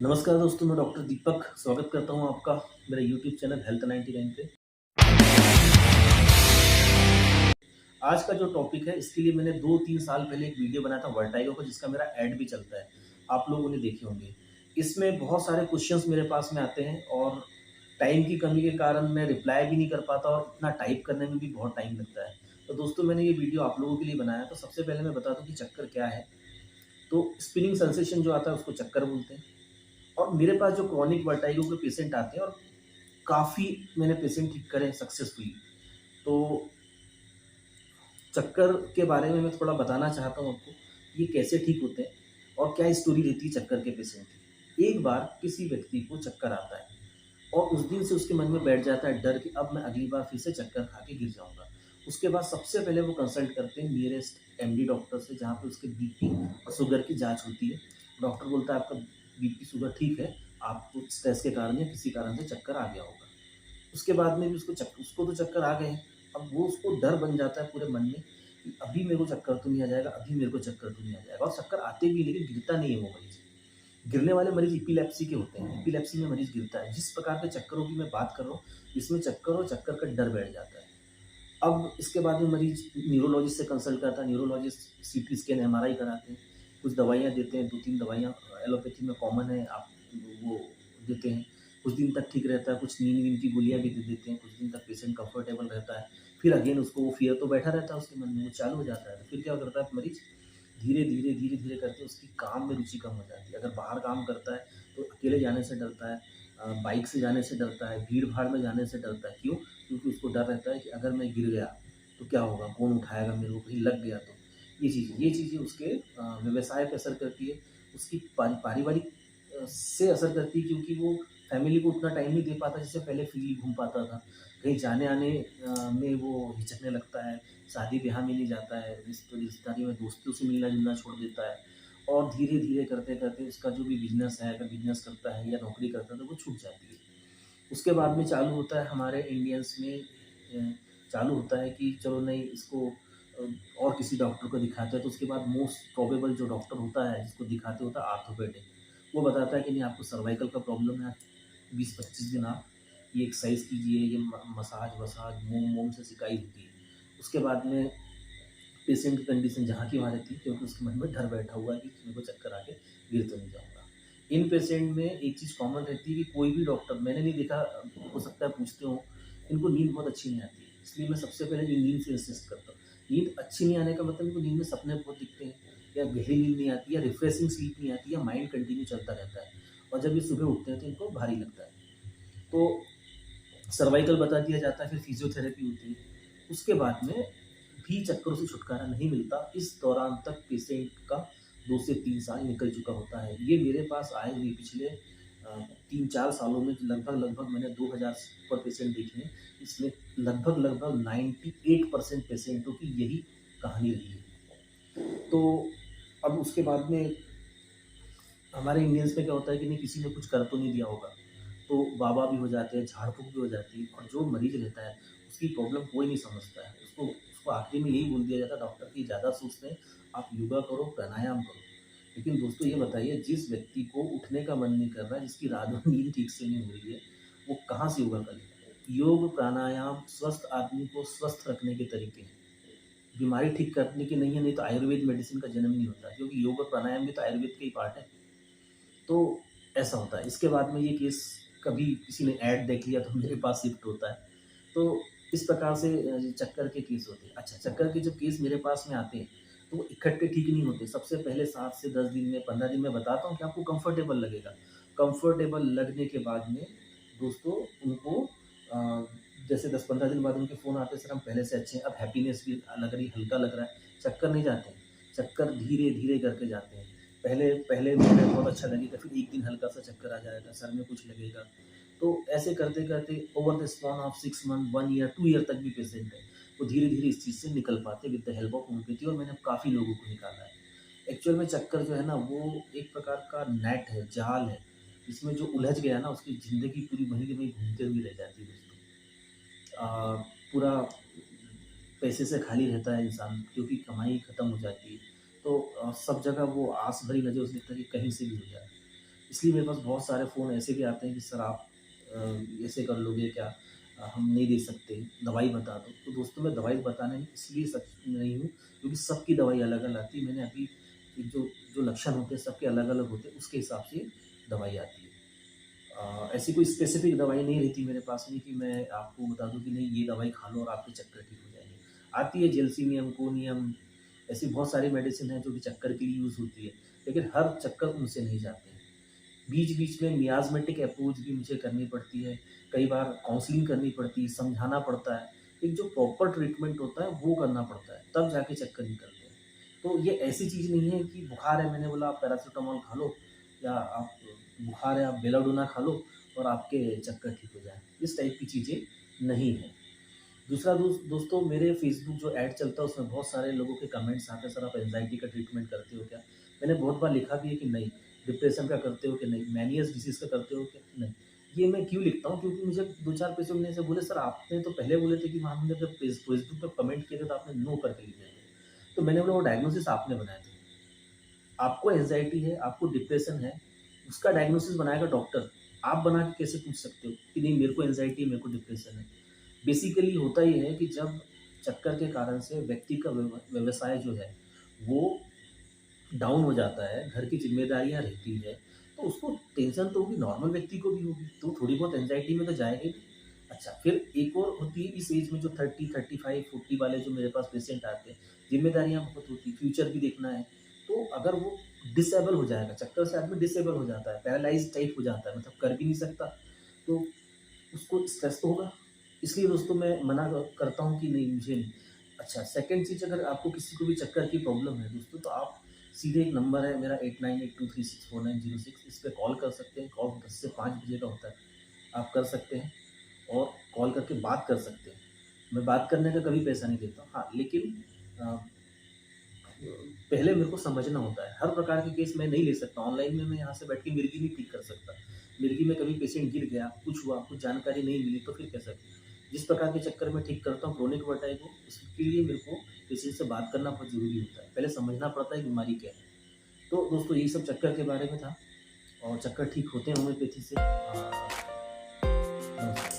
नमस्कार दोस्तों, मैं डॉक्टर दीपक स्वागत करता हूं आपका मेरे यूट्यूब चैनल हेल्थ 99 पे। आज का जो टॉपिक है इसके लिए मैंने 2-3 साल पहले एक वीडियो बनाया था वर्टाइगो का, जिसका मेरा ऐड भी चलता है, आप लोगों ने देखे होंगे। इसमें बहुत सारे क्वेश्चंस मेरे पास में आते हैं और टाइम की कमी के कारण मैं रिप्लाई भी नहीं कर पाता और इतना टाइप करने में भी बहुत टाइम लगता है। तो दोस्तों, मैंने ये वीडियो आप लोगों के लिए बनाया। तो सबसे पहले मैं बता दूँ कि चक्कर क्या है। तो स्पिनिंग सेंसेशन जो आता है उसको चक्कर बोलते हैं। और मेरे पास जो क्रॉनिक वर्टाइगो के पेशेंट आते हैं, और काफ़ी मैंने पेशेंट ठीक करे सक्सेसफुली। तो चक्कर के बारे में मैं थोड़ा बताना चाहता हूँ आपको, ये कैसे ठीक होते हैं और क्या स्टोरी रहती है चक्कर के पेशेंट की। एक बार किसी व्यक्ति को चक्कर आता है और उस दिन से उसके मन में बैठ जाता है डर कि अब मैं अगली बार फिर से चक्कर खा के गिर जाऊँगा। उसके बाद सबसे पहले वो कंसल्ट करते हैं नियरेस्ट एमडी डॉक्टर से, जहाँ पे उसके बीपी और शुगर की जाँच होती है। डॉक्टर बोलता है आपका बीपी शुगर ठीक है, आपको स्ट्रेस के कारण या किसी कारण से चक्कर आ गया होगा। उसके बाद में भी उसको तो चक्कर आ गए हैं। अब वो उसको डर बन जाता है पूरे मन में कि अभी मेरे को चक्कर तो नहीं आ जाएगा, अभी मेरे को चक्कर तो नहीं आ जाएगा। और चक्कर आते भी हैं, लेकिन गिरता नहीं है वो मरीज़। गिरने वाले मरीज़ एपिलेप्सी के होते हैं। एपिलेप्सी में मरीज़ गिरता है। जिस प्रकार के चक्करों की मैं बात कर रहा हूँ, इसमें चक्कर और चक्कर का डर बैठ जाता है। अब इसके बाद में मरीज़ न्यूरोलॉजिस्ट से कंसल्ट करता है। न्यूरोलॉजिस्ट सीटी स्कैन, एमआरआई कराते हैं। कुछ दवाइयाँ देते हैं, 2-3 दवाइयाँ एलोपैथी में कॉमन है, आप वो देते हैं। कुछ दिन तक ठीक रहता है, कुछ नींद-वींद की गोलियाँ भी दे देते हैं, कुछ दिन तक पेशेंट कंफर्टेबल रहता है। फिर अगेन उसको वो फ़ियर तो बैठा रहता है उसके मन में, वो चालू हो जाता है। तो फिर क्या करता है मरीज़, धीरे-धीरे, धीरे-धीरे करके उसकी काम में रुचि कम हो जाती है। अगर बाहर काम करता है, तो अकेले जाने से डरता है, बाइक से जाने से डरता है, भीड़-भाड़ में जाने से डरता है। क्यों? क्योंकि उसको डर रहता है कि अगर मैं गिर गया, तो क्या होगा? कौन उठाएगा मेरे को? कहीं लग गया तो? ये चीज़ें उसके व्यवसाय पे असर करती है, उसकी पारिवारिक से असर करती है, क्योंकि वो फैमिली को उतना टाइम नहीं दे पाता जैसे पहले फ्रीली घूम पाता था। कहीं जाने-आने में वो हिचकने लगता है, शादी-ब्याह में नहीं जाता है, रिश्तेदारी में दोस्तों से मिलना-जुलना छोड़ देता है और धीरे-धीरे करते-करते उसका जो भी बिज़नेस है, अगर बिज़नेस करता है या नौकरी करता है, तो वो छूट जाती है। उसके बाद में चालू होता है हमारे इंडियंस में चालू होता है कि चलो नहीं इसको और किसी डॉक्टर को दिखाते हैं। तो उसके बाद मोस्ट प्रोबेबल जो डॉक्टर होता है जिसको दिखाते होता है आर्थोपेडिक, वो बताता है कि नहीं आपको सर्वाइकल का प्रॉब्लम है, 20-25 दिन आप ये एक्सरसाइज कीजिए, ये मसाज वसाज मोम वोम से सिकाई होती है। उसके बाद में पेशेंट की कंडीशन जहाँ की वहाँ रहती है, क्योंकि उसके मन में डर बैठा हुआ है कि मेरे को चक्कर आके गिर तो नहीं जाऊँगा। इन पेशेंट में एक चीज़ कॉमन रहती है कि कोई भी डॉक्टर मैंने नहीं देखा, हो सकता है पूछते हो, इनको नींद बहुत अच्छी नहीं आती है। इसलिए मैं सबसे पहले ये नींद से इंसिस्ट करता हूँ। नींद अच्छी नहीं आने का मतलब इनको नींद में सपने बहुत दिखते हैं, या गहरी नींद नहीं आती, या रिफ्रेशिंग स्लीप नहीं आती, या माइंड कंटिन्यू चलता रहता है। और जब ये सुबह उठते हैं तो इनको भारी लगता है। तो सर्वाइकल बता दिया जाता है, फिर फिजियोथेरेपी होती है। उसके बाद में भी चक्करों से छुटकारा नहीं मिलता। इस दौरान तक पेशेंट का 2 से 3 साल निकल चुका होता है। ये मेरे पास आए हुए पिछले 3-4 सालों में लगभग मैंने 2000 से ऊपर पेशेंट देखे हैं। इसमें लगभग 98% पेशेंटों की यही कहानी रही है। तो अब उसके बाद में हमारे इंडियंस में क्या होता है कि नहीं, किसी ने कुछ कर तो नहीं दिया होगा, तो बाबा भी हो जाते हैं, झाड़-फूँक भी हो जाती है, और जो मरीज़ रहता है, उसकी प्रॉब्लम कोई नहीं समझता है। उसको उसको आखिरी में यही बोल दिया जाता है डॉक्टर कि ज़्यादा सोचते हैं, आप योगा करो, प्राणायाम करो। लेकिन दोस्तों ये बताइए, जिस व्यक्ति को उठने का मन नहीं कर रहा है, जिसकी रात भर नींद ठीक से नहीं हो रही है, वो कहाँ से योगा करेगा? योग, प्राणायाम स्वस्थ आदमी को स्वस्थ रखने के तरीके हैं। बीमारी ठीक करने के नहीं है, नहीं तो आयुर्वेद मेडिसिन का जन्म नहीं होता, क्योंकि योग और प्राणायाम भी तो आयुर्वेद का ही पार्ट है। तो ऐसा होता है। इसके बाद में ये केस कभी किसी ने ऐड देख लिया तो मेरे पास शिफ्ट होता है। तो इस प्रकार से चक्कर के केस होते हैं। अच्छा, चक्कर के जब केस मेरे पास में आते हैं, तो वो इकट्ठे ठीक नहीं होते। सबसे पहले 7 से 10 दिन में, 15 दिन में बताता हूँ कि आपको कंफर्टेबल लगेगा। कंफर्टेबल लगने के बाद में दोस्तों उनको जैसे 10-15 दिन बाद उनके फ़ोन आते हैं, सर हम पहले से अच्छे हैं, अब हैप्पीनेस भी लग रही, हल्का लग रहा है। चक्कर नहीं जाते हैं, चक्कर धीरे-धीरे करके जाते हैं। पहले पहले महीने बहुत अच्छा लगेगा, फिर 1 दिन हल्का-सा चक्कर आ जाएगा, सर में कुछ लगेगा। तो ऐसे करते-करते over the span of 6 month, 1 year, 2 year तक भी पेशेंट है। वो धीरे-धीरे इस चीज़ से निकल पाते with the help of homeopathy, और मैंने काफ़ी लोगों को निकाला है। एक्चुअल में चक्कर जो है ना, वो एक प्रकार का नेट है, जाल है। इसमें जो उलझ गया ना, उसकी ज़िंदगी पूरी वहीं की वहीं घूमते हुए रह जाती है दोस्तों। पूरा पैसे से खाली रहता है इंसान, क्योंकि कमाई खत्म हो जाती है। तो सब जगह वो आस भरी नज़र से देखता है कि कहीं से भी हो जाए। इसलिए मेरे पास बहुत सारे फ़ोन ऐसे भी आते हैं कि सर आप ऐसे कर लोगे क्या? हम नहीं दे सकते, दवाई बता दो। तो दोस्तों मैं दवाई बताने में इसलिए सक्षम नहीं हूँ क्योंकि सबकी दवाई अलग-अलग आती है। मैंने अभी एक जो लक्षण होते हैं सबके अलग-अलग होते हैं, उसके हिसाब से दवाई आती है। ऐसी कोई स्पेसिफ़िक दवाई नहीं रहती मेरे पास में कि मैं आपको बता दूँ कि नहीं ये दवाई खा लो और आपके चक्कर ठीक हो जाएँगे। आती है जेलसिनियम, कोनियम, ऐसी बहुत सारी मेडिसिन है जो कि चक्कर के लिए यूज़ होती है, लेकिन हर चक्कर उनसे नहीं जाते हैं। बीच-बीच में मियाज़मेटिक अप्रोच भी मुझे करनी पड़ती है, कई बार काउंसलिंग करनी पड़ती है, समझाना पड़ता है। एक जो प्रॉपर ट्रीटमेंट होता है वो करना पड़ता है, तब जाके चक्कर निकलते हैं। तो ये ऐसी चीज़ नहीं है कि बुखार है मैंने बोला आप पैरासिटामॉल खा लो या आप बुखार है आप बेलाडोना खा लो और आपके चक्कर ठीक हो जाए। इस टाइप की चीज़ें नहीं हैं। दूसरा दोस्तों मेरे फ़ेसबुक जो ऐड चलता है उसमें बहुत सारे लोगों के कमेंट्स आते हैं, सर आप एंग्ज़ायटी का ट्रीटमेंट करते हो क्या? मैंने बहुत बार लिखा भी है कि नहीं, डिप्रेशन का करते हो कि नहीं, मैनियस डिसीज़ का करते हो कि नहीं। ये मैं क्यों लिखता हूँ क्योंकि मुझे 2-4 पेशेंट ने ऐसे बोले सर आपने तो पहले बोले थे कि वहाँ हमने जब फ़ेसबुक पे कमेंट किए थे तो आपने नो करके लिखे थे। तो मैंने बोला वो डायग्नोसिस आपने बनाए थे। आपको एंग्ज़ायटी है, आपको डिप्रेशन है, उसका डायग्नोसिस बनाएगा डॉक्टर। आप बना के कैसे पूछ सकते हो कि नहीं मेरे को एंग्ज़ायटी है, मेरे को डिप्रेशन है। बेसिकली होता ये है कि जब चक्कर के कारण से व्यक्ति का व्यवसाय जो है, वो डाउन हो जाता है, घर की ज़िम्मेदारियाँ रहती है, तो उसको टेंशन तो होगी, नॉर्मल व्यक्ति को भी होगी, तो थोड़ी बहुत एंग्ज़ायटी में तो जाएगा ही। अच्छा, फिर एक और होती है इस एज में जो 30, 35, 40 वाले जो मेरे पास पेशेंट आते हैं, ज़िम्मेदारियाँ बहुत होती हैं, फ्यूचर भी देखना है, तो अगर वो डिसेबल हो जाएगा, चक्कर से आदमी डिसेबल हो जाता है, पैरालाइज़ टाइप हो जाता है, मतलब कर भी नहीं सकता, तो उसको स्ट्रेस तो होगा। इसलिए दोस्तों मैं मना करता हूँ कि नहीं मुझे नहीं। अच्छा सेकंड चीज़ अगर आपको किसी को भी चक्कर की प्रॉब्लम है दोस्तों तो आप सीधे एक नंबर है मेरा 8982364906 इस पे कॉल कर सकते हैं। कॉल 10 से 5 बजे का होता है। आप कर सकते हैं और कॉल करके बात कर सकते हैं। मैं बात करने का कभी पैसा नहीं लेता हूँ। हाँ, लेकिन अ, पहले मेरे को समझना होता है। हर प्रकार के केस मैं नहीं ले सकता। ऑनलाइन में मैं यहाँ से बैठ के मिर्गी नहीं ठीक कर सकता। मिर्गी में कभी पेशेंट गिर गया, कुछ हुआ, कुछ जानकारी नहीं मिली तो फिर कैसे? जिस प्रकार के चक्कर में ठीक करता हूँ क्रोनिक वर्टाइगो उसके लिए मेरे को पेशेंट से बात करना बहुत ज़रूरी होता है। पहले समझना पड़ता है बीमारी क्या है। तो दोस्तों यही सब चक्कर के बारे में था और चक्कर ठीक होते हैं होम्योपैथी से। नमस्कार।